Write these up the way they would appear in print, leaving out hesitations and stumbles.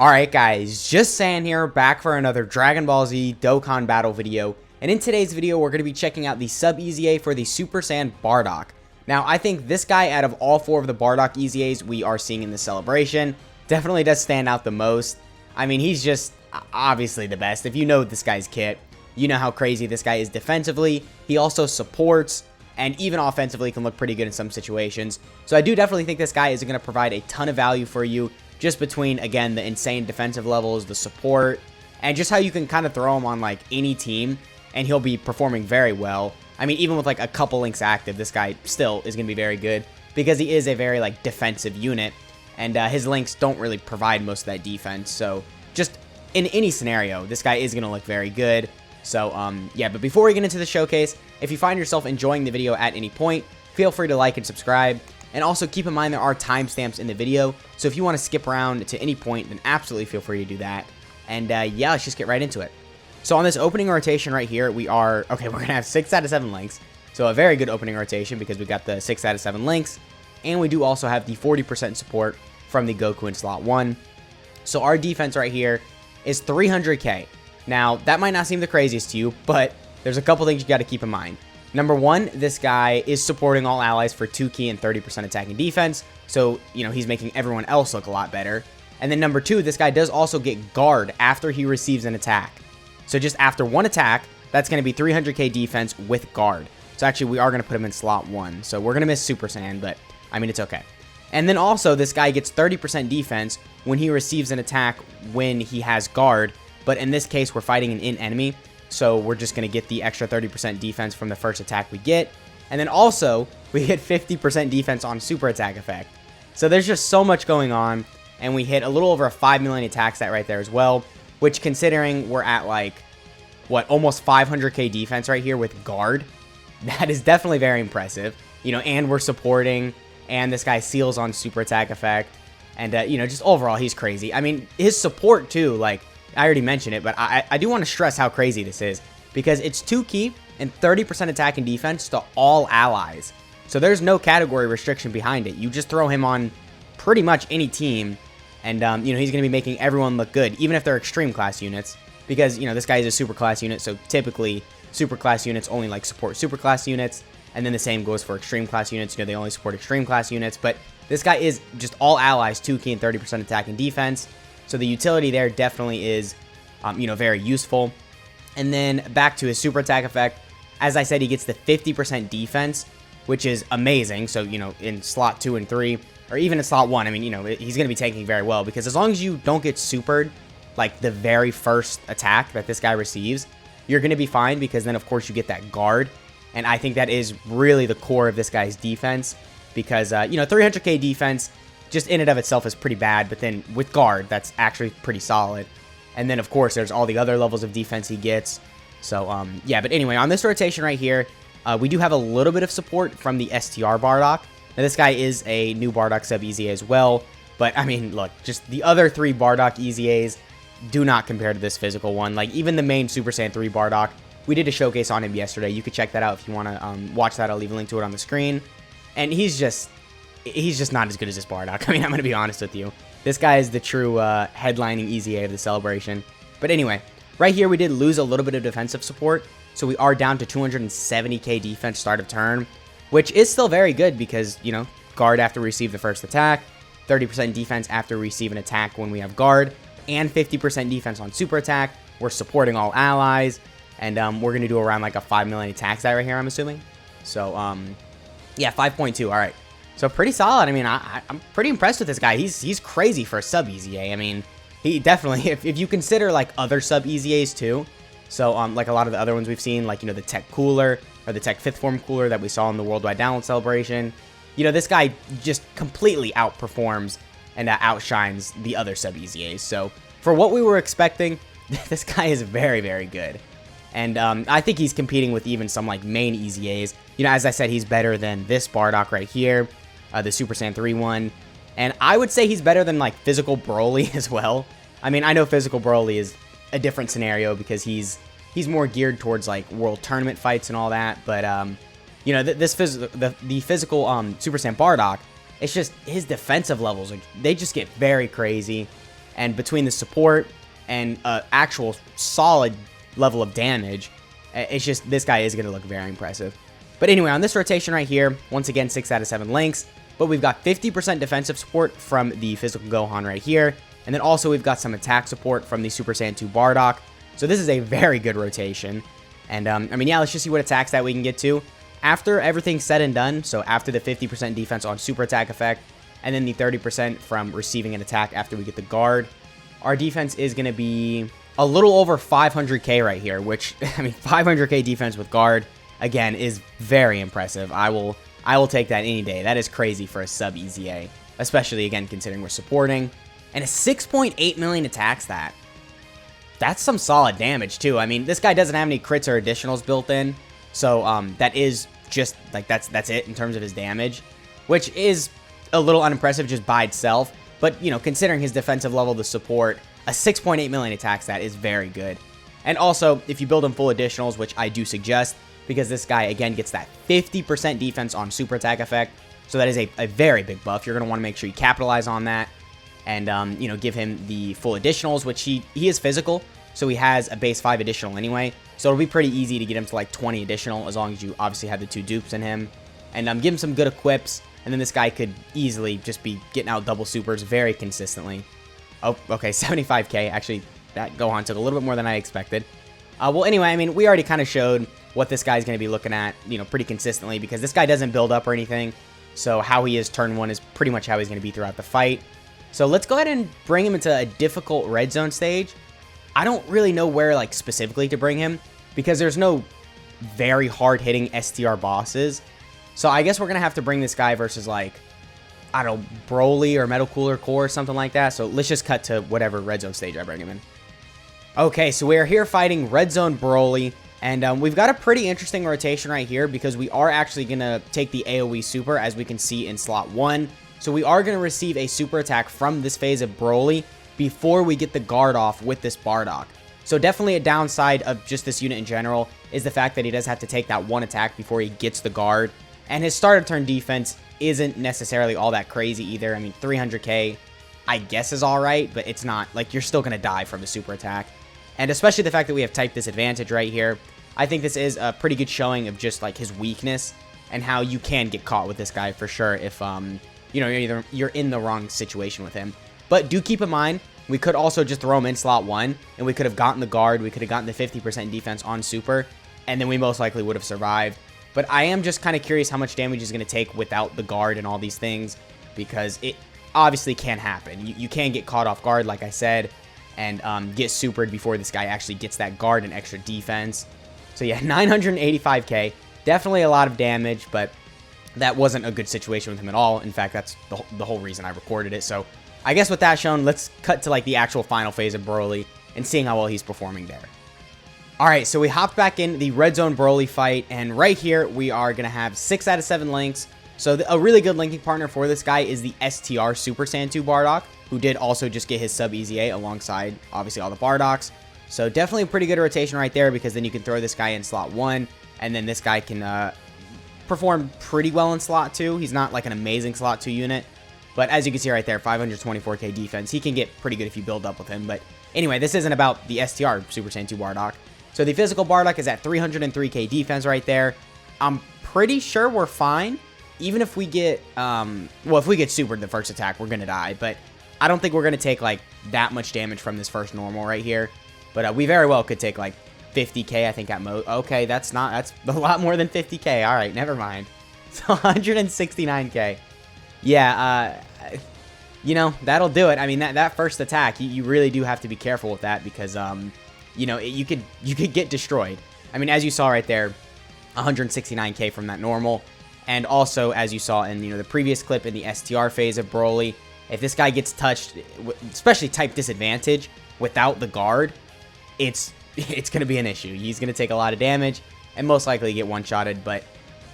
Alright guys, just saying here, back for another Dragon Ball Z Dokkan battle video, and in today's video we're going to be checking out the sub EZA for the Super Saiyan BARDOCK. Now I think this guy, out of all four of the BARDOCK EZAs we are seeing in the celebration, definitely does stand out the most. I mean, he's just obviously the best. If you know this guy's kit, you know how crazy this guy is defensively. He also supports, and even offensively can look pretty good in some situations. So I do definitely think this guy is going to provide a ton of value for you, just between, again, the insane defensive levels, the support, and just how you can kind of throw him on, like, any team, and he'll be performing very well. I mean, even with, like, a couple links active, this guy still is going to be very good, because he is a very, like, defensive unit, and his links don't really provide most of that defense. So just in any scenario, this guy is going to look very good. So, yeah, but before we get into the showcase, if you find yourself enjoying the video at any point, feel free to like and subscribe. And also keep in mind there are timestamps in the video, so if you want to skip around to any point, then absolutely feel free to do that. And yeah, let's just get right into it. So on this opening rotation right here, we're going to have 6 out of 7 links. So a very good opening rotation because we got the 6 out of 7 links. And we do also have the 40% support from the Goku in slot 1. So our defense right here is 300k. Now, that might not seem the craziest to you, but there's a couple things you got to keep in mind. Number one, this guy is supporting all allies for 2 key and 30% attack and defense, so, you know, he's making everyone else look a lot better. And then number two, this guy does also get guard after he receives an attack. So just after one attack, that's going to be 300k defense with guard. So actually, we are going to put him in slot 1. So we're going to miss Super Saiyan, but, I mean, it's okay. And then also, this guy gets 30% defense when he receives an attack when he has guard, but in this case, we're fighting an in-enemy. So we're just going to get the extra 30% defense from the first attack we get. And then also, we hit 50% defense on super attack effect. So there's just so much going on. And we hit a little over a 5 million attack stat right there as well. Which, considering we're at like, what, almost 500k defense right here with guard. That is definitely very impressive. You know, and we're supporting. And this guy seals on super attack effect. And, you know, just overall, he's crazy. I mean, his support too, like, I already mentioned it, but I do want to stress how crazy this is, because it's 2 key and 30% attack and defense to all allies. So there's no category restriction behind it. You just throw him on pretty much any team, and you know, he's going to be making everyone look good, even if they're extreme class units, because, you know, this guy is a super class unit, so typically super class units only like support super class units, and then the same goes for extreme class units. You know, they only support extreme class units, but this guy is just all allies, 2 key and 30% attack and defense. So the utility there definitely is, you know, very useful. And then back to his super attack effect. As I said, he gets the 50% defense, which is amazing. So, you know, in slot 2 and 3, or even in slot 1, I mean, you know, he's going to be tanking very well, because as long as you don't get supered, like the very first attack that this guy receives, you're going to be fine, because then, of course, you get that guard. And I think that is really the core of this guy's defense, because, you know, 300k defense just in and of itself is pretty bad, but then with guard, that's actually pretty solid. And then, of course, there's all the other levels of defense he gets. So, yeah, but anyway, on this rotation right here, we do have a little bit of support from the STR BARDOCK. Now, this guy is a new BARDOCK sub EZA as well, but, I mean, look, just the other 3 BARDOCK EZAs do not compare to this physical one. Like, even the main Super Saiyan 3 BARDOCK, we did a showcase on him yesterday. You could check that out if you want to watch that. I'll leave a link to it on the screen. And he's just not as good as this BARDOCK. I mean, I'm going to be honest with you. This guy is the true headlining EZA of the celebration. But anyway, right here we did lose a little bit of defensive support. So we are down to 270k defense start of turn, which is still very good because, you know, guard after we receive the first attack, 30% defense after we receive an attack when we have guard, and 50% defense on super attack. We're supporting all allies, and we're going to do around like a 5 million attack stat right here, I'm assuming. So, yeah, 5.2, all right. So pretty solid. I mean, I'm pretty impressed with this guy. He's crazy for a sub EZA. I mean, he definitely, if you consider like other sub EZAs too, so like a lot of the other ones we've seen, like, you know, the Tech Cooler or the Tech 5th Form Cooler that we saw in the Worldwide Download Celebration, you know, this guy just completely outperforms and outshines the other sub EZAs. So for what we were expecting, this guy is very, very good. And I think he's competing with even some like main EZAs. You know, as I said, he's better than this BARDOCK right here. The Super Saiyan 3 one. And I would say he's better than, like, Physical Broly as well. I mean, I know Physical Broly is a different scenario because he's more geared towards, like, world tournament fights and all that. But, you know, the physical Super Saiyan BARDOCK, it's just his defensive levels, they just get very crazy. And between the support and actual solid level of damage, it's just, this guy is going to look very impressive. But anyway, on this rotation right here, once again, 6 out of 7 links. But we've got 50% defensive support from the physical Gohan right here. And then also we've got some attack support from the Super Saiyan 2 Bardock. So this is a very good rotation. And I mean, yeah, let's just see what attacks that we can get to. After everything's said and done, so after the 50% defense on super attack effect, and then the 30% from receiving an attack after we get the guard, our defense is going to be a little over 500k right here, which, I mean, 500k defense with guard, again, is very impressive. I will take that any day. That is crazy for a sub EZA, especially, again, considering we're supporting. And a 6.8 million attack stat. That's some solid damage, too. I mean, this guy doesn't have any crits or additionals built in, so that is just, like, that's it in terms of his damage, which is a little unimpressive just by itself. But, you know, considering his defensive level, the support, a 6.8 million attack stat is very good. And also, if you build him full additionals, which I do suggest, because this guy, again, gets that 50% defense on super attack effect, so that is a very big buff. You're going to want to make sure you capitalize on that, and, you know, give him the full additionals, which he is physical, so he has a base 5 additional anyway, so it'll be pretty easy to get him to, like, 20 additional, as long as you obviously have the 2 dupes in him, and give him some good equips, and then this guy could easily just be getting out double supers very consistently. Oh, okay, 75k. Actually, that Gohan took a little bit more than I expected. Well, anyway, I mean, we already kind of showed what this guy's going to be looking at, you know, pretty consistently, because this guy doesn't build up or anything. So how he is turn 1 is pretty much how he's going to be throughout the fight. So let's go ahead and bring him into a difficult red zone stage. I don't really know where, like, specifically to bring him, because there's no very hard-hitting STR bosses. So I guess we're going to have to bring this guy versus, like, I don't know, Broly or Metal Cooler Core or something like that. So let's just cut to whatever red zone stage I bring him in. Okay, so we are here fighting Red Zone Broly. And we've got a pretty interesting rotation right here, because we are actually going to take the AoE super, as we can see in slot 1. So we are going to receive a super attack from this phase of Broly before we get the guard off with this Bardock. So definitely a downside of just this unit in general is the fact that he does have to take that 1 attack before he gets the guard. And his start of turn defense isn't necessarily all that crazy either. I mean, 300k, I guess, is alright, but it's not, like, you're still going to die from the super attack. And especially the fact that we have type disadvantage right here, I think this is a pretty good showing of just, like, his weakness and how you can get caught with this guy for sure if, you know, you're in the wrong situation with him. But do keep in mind, we could also just throw him in slot 1, and we could have gotten the guard, we could have gotten the 50% defense on super, and then we most likely would have survived. But I am just kind of curious how much damage he's going to take without the guard and all these things, because it obviously can happen. You can get caught off guard, like I said, and get supered before this guy actually gets that guard and extra defense. So yeah, 985k, definitely a lot of damage, but that wasn't a good situation with him at all. In fact, that's the whole reason I recorded it. So I guess with that shown, let's cut to, like, the actual final phase of Broly and seeing how well he's performing there. Alright, so we hopped back in the Red Zone Broly fight, and right here we are going to have 6 out of 7 links. So a really good linking partner for this guy is the STR Super Saiyan 2 Bardock, who did also just get his sub EZA alongside, obviously, all the Bardocks. So definitely a pretty good rotation right there, because then you can throw this guy in slot 1, and then this guy can perform pretty well in slot 2. He's not, like, an amazing slot 2 unit, but as you can see right there, 524k defense. He can get pretty good if you build up with him. But anyway, this isn't about the STR Super Saiyan 2 Bardock. So the physical Bardock is at 303k defense right there. I'm pretty sure we're fine. Even if we get, well, if we get supered the first attack, we're going to die. But I don't think we're going to take, like, that much damage from this first normal right here. But we very well could take, like, 50k, I think, at most. Okay, that's a lot more than 50k. All right, never mind. So 169k. Yeah, you know, that'll do it. I mean, that first attack, you really do have to be careful with that, because, you know, you could get destroyed. I mean, as you saw right there, 169k from that normal. And also, as you saw in, you know, the previous clip in the STR phase of Broly, if this guy gets touched, especially type disadvantage, without the guard, it's going to be an issue. He's going to take a lot of damage and most likely get one-shotted. But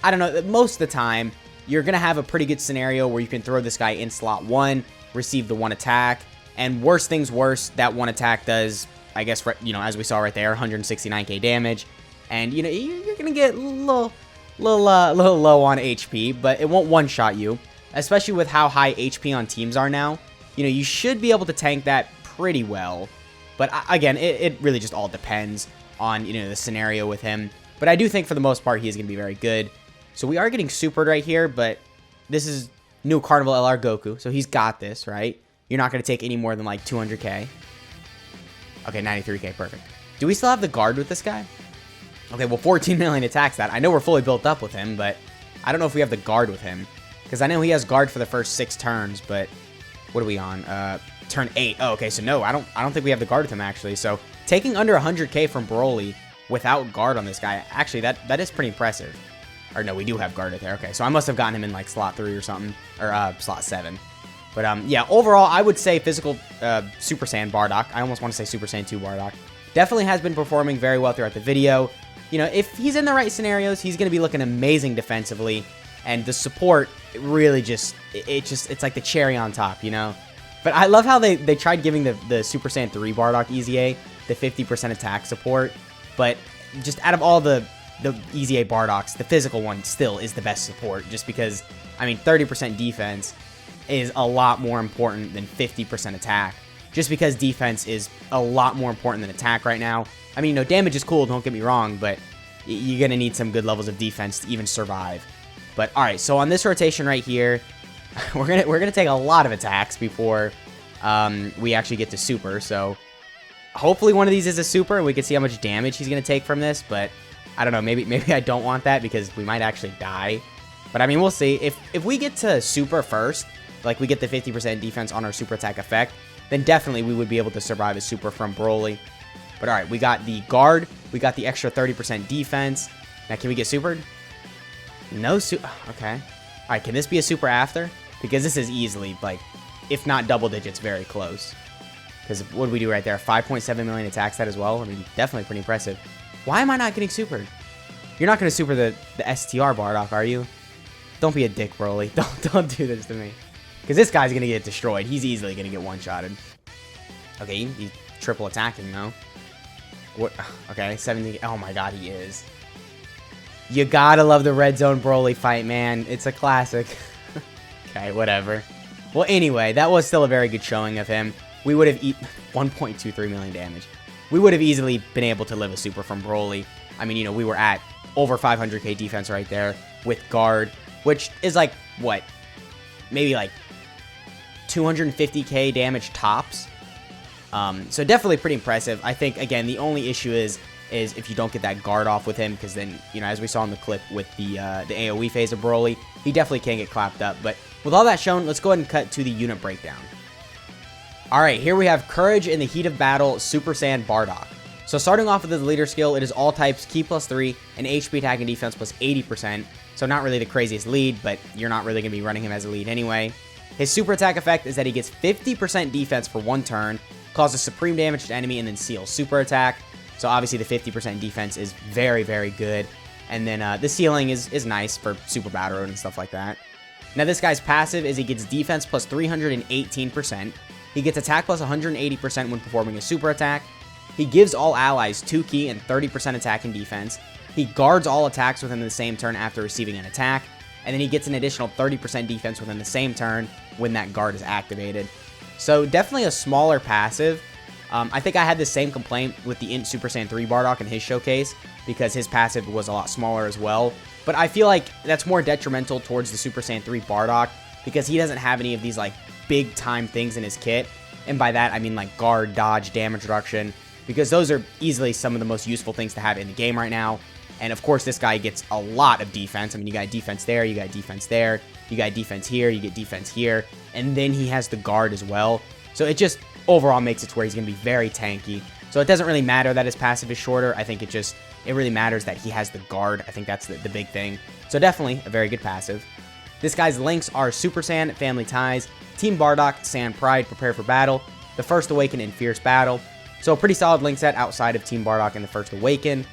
I don't know, most of the time, you're going to have a pretty good scenario where you can throw this guy in slot 1, receive the 1 attack, and worst things worse, that 1 attack does, I guess, you know, as we saw right there, 169k damage. And, you know, you're going to get a little low on HP, but it won't one-shot you, especially with how high HP on teams are now. You know, you should be able to tank that pretty well. But again, it really just all depends on, you know, the scenario with him. But I do think for the most part, he is going to be very good. So we are getting supered right here, but this is new Carnival LR Goku. So he's got this, right? You're not going to take any more than like 200k. Okay, 93k, perfect. Do we still have the guard with this guy? Okay, well, 14 million attacks that. I know we're fully built up with him, but I don't know if we have the guard with him. Because I know he has guard for the first 6 turns, but what are we on? Turn 8. Oh, okay, so no, I don't think we have the guard with him, actually. So taking under 100k from Broly without guard on this guy, actually, that is pretty impressive. Or no, we do have guard right there. Okay, so I must have gotten him in like slot 3 or something, or slot 7. But yeah, overall, I would say physical Super Saiyan Bardock. I almost want to say Super Saiyan 2 Bardock. Definitely has been performing very well throughout the video. You know, if he's in the right scenarios, he's going to be looking amazing defensively. And the support, it really just, it's like the cherry on top, you know? But I love how they tried giving the Super Saiyan 3 Bardock EZA the 50% attack support. But just out of all the EZA Bardocks, the physical one still is the best support. Just because, I mean, 30% defense is a lot more important than 50% attack. Just because defense is a lot more important than attack right now. I mean, you know, damage is cool, don't get me wrong, but you're going to need some good levels of defense to even survive. But all right, so on this rotation right here, we're gonna take a lot of attacks before we actually get to super. So hopefully one of these is a super, and we can see how much damage he's gonna take from this. But I don't know, maybe I don't want that because we might actually die. But I mean, we'll see. If we get to super first, like we get the 50% defense on our super attack effect, then definitely we would be able to survive a super from Broly. But all right, we got the guard, we got the extra 30% defense. Now, can we get supered? No super. Okay. All right, can this be a super after? Because this is easily, like, if not double digits, very close. Because what do we do right there? 5.7 million attacks that as well. I mean, definitely pretty impressive. Why am I not getting supered? You're not going to super the STR Bardock, are you? Don't be a dick, Broly. Don't do this to me. Because this guy's going to get destroyed. He's easily going to get one-shotted. Okay, he's triple attacking, though. What? Okay, 70. Oh my god, he is. You gotta love the Red Zone Broly fight, man. It's a classic. Okay, whatever. Well, anyway, that was still a very good showing of him. We would have 1.23 million damage. We would have easily been able to live a super from Broly. I mean, you know, we were at over 500k defense right there with guard, which is like, what? Maybe like 250k damage tops. So definitely pretty impressive. I think, again, the only issue is if you don't get that guard off with him, because then, you know, as we saw in the clip with the AoE phase of Broly, he definitely can get clapped up. But with all that shown, let's go ahead and cut to the unit breakdown. Alright, here we have Courage in the Heat of Battle, Super Saiyan Bardock. So starting off with the leader skill, it is all types, Ki +3, and HP attack and defense plus 80%. So not really the craziest lead, but you're not really going to be running him as a lead anyway. His super attack effect is that he gets 50% defense for 1 turn, causes supreme damage to enemy, and then seals super attack. So obviously the 50% defense is very, very good. And then the ceiling is nice for super battle and stuff like that. Now this guy's passive is he gets defense plus 318%. He gets attack plus 180% when performing a super attack. He gives all allies 2 ki and 30% attack and defense. He guards all attacks within the same turn after receiving an attack. And then he gets an additional 30% defense within the same turn when that guard is activated. So definitely a smaller passive. I think I had the same complaint with the Int Super Saiyan 3 Bardock in his showcase because his passive was a lot smaller as well. But I feel like that's more detrimental towards the Super Saiyan 3 Bardock because he doesn't have any of these like big time things in his kit. And by that, I mean like guard, dodge, damage reduction, because those are easily some of the most useful things to have in the game right now. And of course, this guy gets a lot of defense. I mean, you got defense there, you got defense there, you got defense here, you get defense here, and then he has the guard as well. So it just overall makes it to where he's going to be very tanky. So it doesn't really matter that his passive is shorter. I think it really matters that he has the guard. I think that's the big thing. So definitely a very good passive. This guy's links are Super Saiyan, Family Ties, Team Bardock, Saiyan Pride, Prepare for Battle, The First Awaken, and Fierce Battle. So a pretty solid link set outside of Team Bardock and The First Awaken.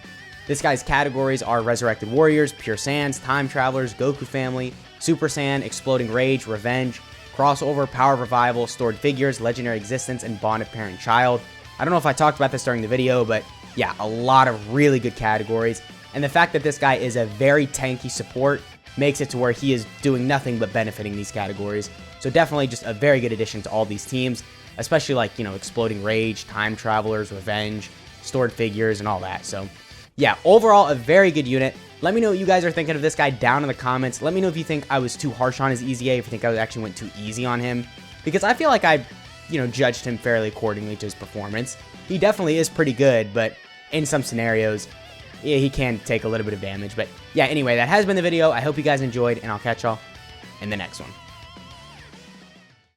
This guy's categories are Resurrected Warriors, Pure Saiyans, Time Travelers, Goku Family, Super Saiyan, Exploding Rage, Revenge, Crossover, Power of Revival, Stored Figures, Legendary Existence, and Bond of Parent-Child. I don't know if I talked about this during the video, but yeah, a lot of really good categories. And the fact that this guy is a very tanky support makes it to where he is doing nothing but benefiting these categories. So definitely just a very good addition to all these teams. especially like, you know, Exploding Rage, Time Travelers, Revenge, Stored Figures, and all that. So yeah, overall, a very good unit. Let me know what you guys are thinking of this guy down in the comments. Let me know if you think I was too harsh on his EZA, if you think I actually went too easy on him, because I feel like I, you know, judged him fairly accordingly to his performance. He definitely is pretty good, but in some scenarios, yeah, he can take a little bit of damage. But yeah, anyway, that has been the video. I hope you guys enjoyed, and I'll catch y'all in the next one.